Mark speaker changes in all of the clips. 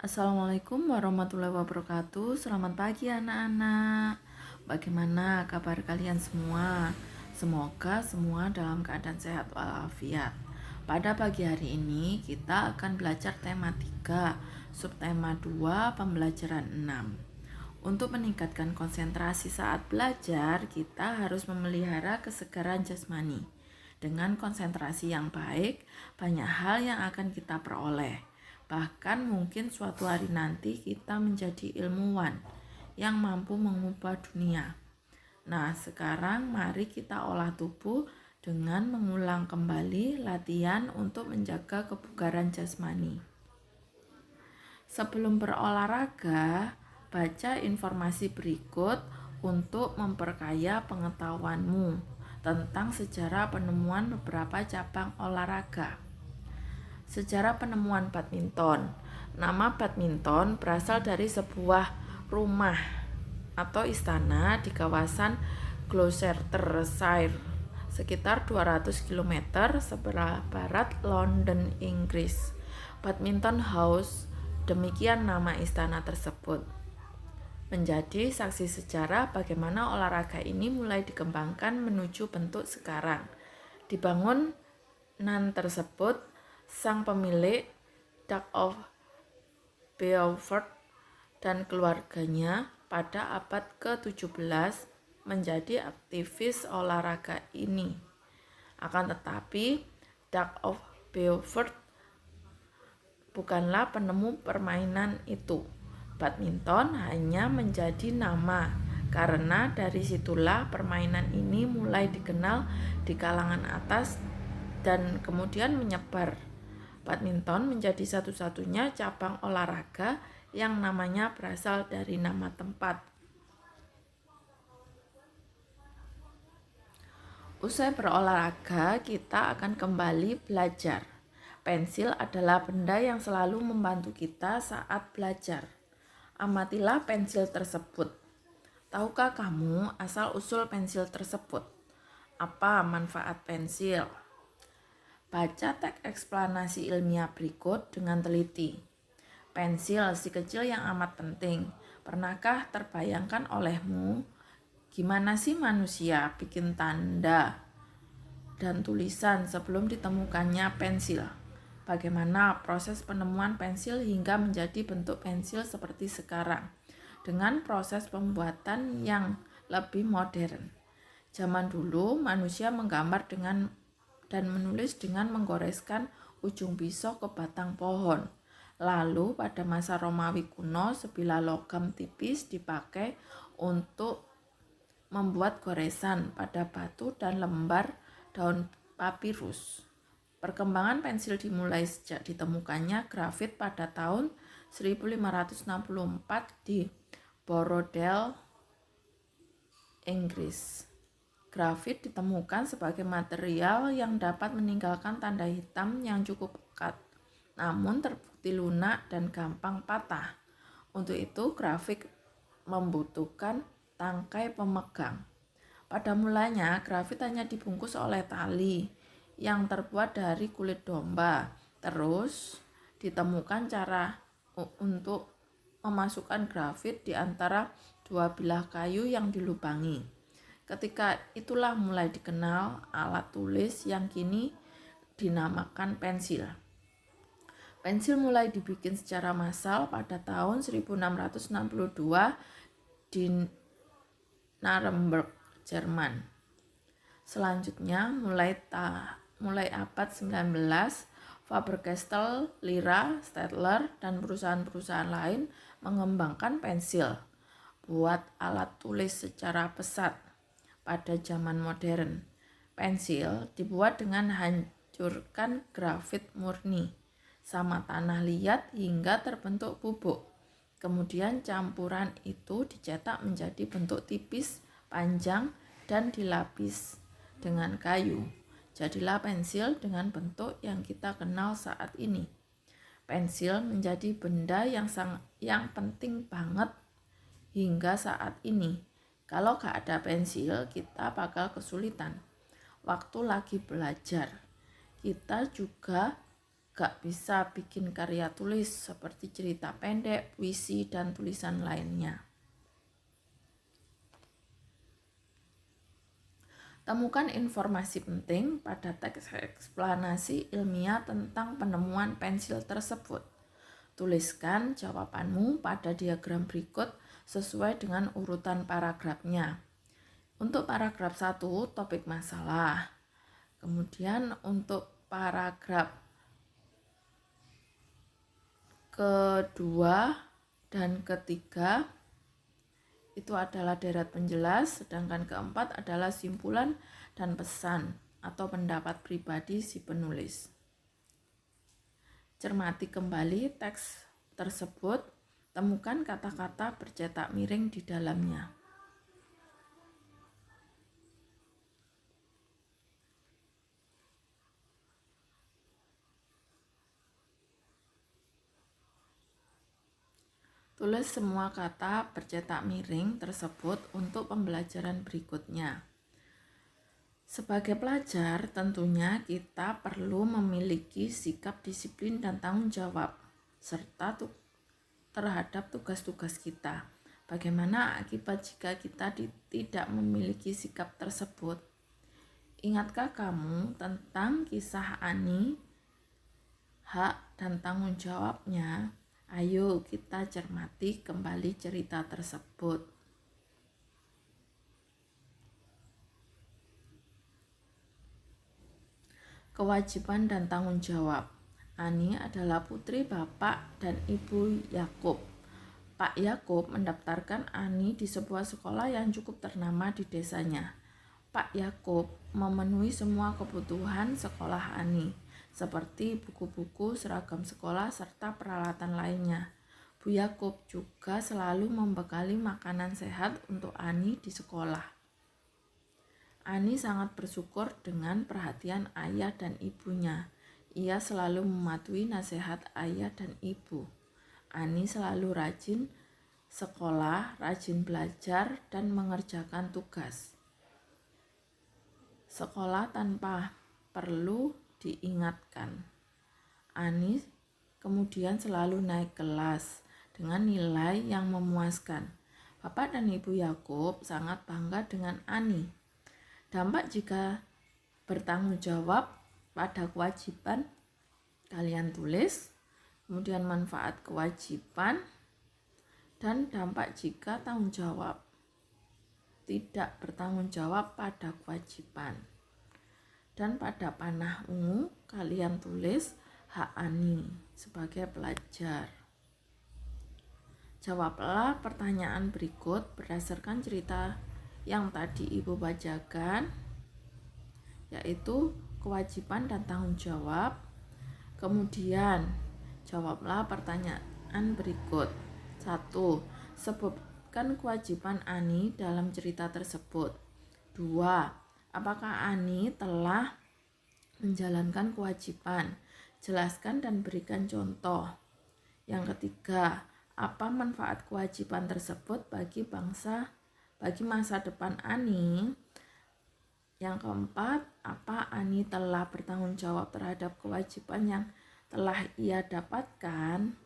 Speaker 1: Assalamualaikum warahmatullahi wabarakatuh. Selamat pagi anak-anak. Bagaimana kabar kalian semua? Semoga semua dalam keadaan sehat walafiat. Pada pagi hari ini kita akan belajar tema 3, subtema 2, pembelajaran 6. Untuk meningkatkan konsentrasi saat belajar, kita harus memelihara kesegaran jasmani. Dengan konsentrasi yang baik, banyak hal yang akan kita peroleh. Bahkan mungkin suatu hari nanti kita menjadi ilmuwan yang mampu mengubah dunia. Nah, sekarang mari kita olah tubuh dengan mengulang kembali latihan untuk menjaga kebugaran jasmani. Sebelum berolahraga, baca informasi berikut untuk memperkaya pengetahuanmu tentang sejarah penemuan beberapa cabang olahraga. Sejarah penemuan badminton. Nama badminton berasal dari sebuah rumah atau istana di kawasan Gloucestershire, sekitar 200 km sebelah barat London, Inggris. Badminton House, demikian nama istana tersebut. Menjadi saksi sejarah bagaimana olahraga ini mulai dikembangkan menuju bentuk sekarang. Dibangun nan tersebut, sang pemilik Duke of Beaufort dan keluarganya pada abad ke-17 menjadi aktivis olahraga ini. Akan tetapi, Duke of Beaufort bukanlah penemu permainan itu. Badminton hanya menjadi nama karena dari situlah permainan ini mulai dikenal di kalangan atas dan kemudian menyebar. Badminton menjadi satu-satunya cabang olahraga yang namanya berasal dari nama tempat. Usai berolahraga, kita akan kembali belajar. Pensil adalah benda yang selalu membantu kita saat belajar. Amatilah pensil tersebut. Tahukah kamu asal-usul pensil tersebut? Apa manfaat pensil? Baca teks eksplanasi ilmiah berikut dengan teliti. Pensil si kecil yang amat penting. Pernahkah terbayangkan olehmu gimana sih manusia bikin tanda dan tulisan sebelum ditemukannya pensil? Bagaimana proses penemuan pensil hingga menjadi bentuk pensil seperti sekarang dengan proses pembuatan yang lebih modern. Zaman dulu manusia menggambar dan menulis dengan menggoreskan ujung pisau ke batang pohon. Lalu pada masa Romawi kuno, sebilah logam tipis dipakai untuk membuat goresan pada batu dan lembar daun papirus. Perkembangan pensil dimulai sejak ditemukannya grafit pada tahun 1564 di Borrowdale, Inggris. Grafit ditemukan sebagai material yang dapat meninggalkan tanda hitam yang cukup pekat, namun terbukti lunak dan gampang patah. Untuk itu, grafit membutuhkan tangkai pemegang. Pada mulanya, grafit hanya dibungkus oleh tali yang terbuat dari kulit domba. Terus, ditemukan cara untuk memasukkan grafit di antara dua bilah kayu yang dilubangi. Ketika itulah mulai dikenal alat tulis yang kini dinamakan pensil. Pensil mulai dibikin secara massal pada tahun 1662 di Nuremberg, Jerman. Selanjutnya mulai abad 19, Faber-Castell, Lyra, Staedtler, dan perusahaan-perusahaan lain mengembangkan pensil buat alat tulis secara pesat. Pada zaman modern, pensil dibuat dengan hancurkan grafit murni sama tanah liat hingga terbentuk bubuk. Kemudian campuran itu dicetak menjadi bentuk tipis, panjang, dan dilapis dengan kayu. Jadilah pensil dengan bentuk yang kita kenal saat ini. Pensil menjadi benda yang penting banget hingga saat ini. Kalau gak ada pensil, kita bakal kesulitan waktu lagi belajar. Kita juga gak bisa bikin karya tulis seperti cerita pendek, puisi, dan tulisan lainnya. Temukan informasi penting pada teks eksplanasi ilmiah tentang penemuan pensil tersebut. Tuliskan jawabanmu pada diagram berikut sesuai dengan urutan paragrafnya. Untuk paragraf 1, topik masalah. Kemudian untuk paragraf kedua dan ketiga itu adalah deret penjelas, sedangkan keempat adalah simpulan dan pesan atau pendapat pribadi si penulis. Cermati kembali teks tersebut, temukan kata-kata bercetak miring di dalamnya. Tulis semua kata bercetak miring tersebut untuk pembelajaran berikutnya. Sebagai pelajar, tentunya kita perlu memiliki sikap disiplin dan tanggung jawab serta terhadap tugas-tugas kita. Bagaimana akibat jika kita tidak memiliki sikap tersebut? Ingatkah kamu tentang kisah Ani, hak dan tanggung jawabnya? Ayo kita cermati kembali cerita tersebut. Kewajiban dan tanggung jawab. Ani adalah putri Bapak dan Ibu Yakub. Pak Yakub mendaftarkan Ani di sebuah sekolah yang cukup ternama di desanya. Pak Yakub memenuhi semua kebutuhan sekolah Ani, seperti buku-buku, seragam sekolah, serta peralatan lainnya. Bu Yakub juga selalu membekali makanan sehat untuk Ani di sekolah. Ani sangat bersyukur dengan perhatian ayah dan ibunya. Ia selalu mematuhi nasihat ayah dan ibu. Ani selalu rajin sekolah, rajin belajar, dan mengerjakan tugas sekolah tanpa perlu diingatkan. Ani kemudian selalu naik kelas dengan nilai yang memuaskan. Bapak dan Ibu Yakub sangat bangga dengan Ani. Dampak jika bertanggung jawab pada kewajiban, kalian tulis, kemudian manfaat kewajiban, dan dampak jika tanggung jawab tidak bertanggung jawab pada kewajiban. Dan pada panah ungu kalian tulis hak Ani sebagai pelajar. Jawablah pertanyaan berikut berdasarkan cerita yang tadi Ibu bacakan, yaitu kewajiban dan tanggung jawab. Kemudian jawablah pertanyaan berikut. 1. Sebutkan kewajiban Ani dalam cerita tersebut. 2. Apakah Ani telah menjalankan kewajiban? Jelaskan dan berikan contoh. Yang ketiga, apa manfaat kewajiban tersebut bagi masa depan Ani? Yang keempat, apa Ani telah bertanggung jawab terhadap kewajiban yang telah ia dapatkan?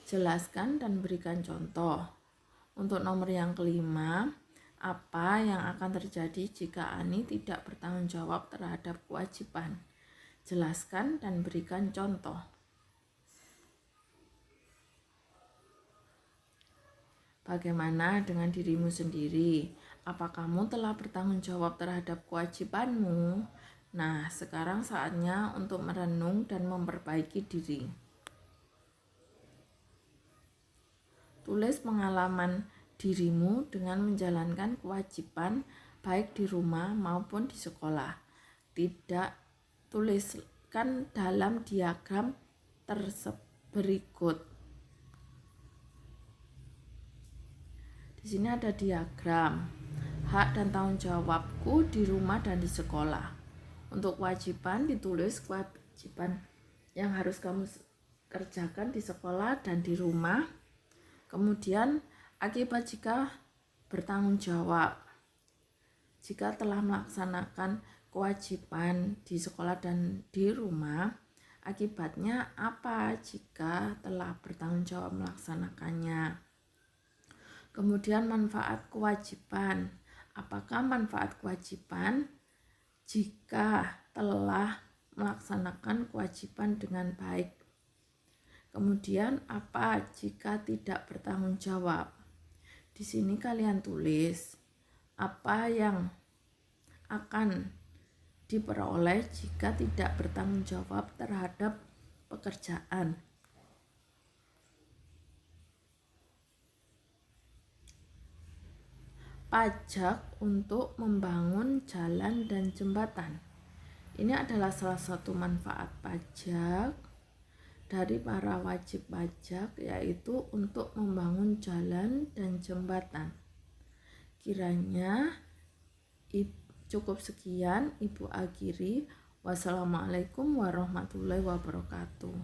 Speaker 1: Jelaskan dan berikan contoh. Untuk nomor yang kelima, apa yang akan terjadi jika Ani tidak bertanggung jawab terhadap kewajiban? Jelaskan dan berikan contoh. Bagaimana dengan dirimu sendiri? Apa kamu telah bertanggung jawab terhadap kewajibanmu? Nah, sekarang saatnya untuk merenung dan memperbaiki diri. Tulis pengalaman dirimu dengan menjalankan kewajiban baik di rumah maupun di sekolah. Tuliskan dalam diagram berikut. Di sini ada diagram hak dan tanggung jawabku di rumah dan di sekolah. Untuk kewajiban ditulis kewajiban yang harus kamu kerjakan di sekolah dan di rumah. Kemudian akibat jika bertanggung jawab. Jika telah melaksanakan kewajiban di sekolah dan di rumah, akibatnya apa jika telah bertanggung jawab melaksanakannya. Kemudian manfaat kewajiban. Apakah manfaat kewajiban jika telah melaksanakan kewajiban dengan baik? Kemudian apa jika tidak bertanggung jawab? Di sini kalian tulis apa yang akan diperoleh jika tidak bertanggung jawab terhadap pekerjaan. Pajak untuk membangun jalan dan jembatan. Ini adalah salah satu manfaat pajak dari para wajib pajak, yaitu untuk membangun jalan dan jembatan. Kiranya cukup sekian, Ibu akhiri. Wassalamualaikum warahmatullahi wabarakatuh.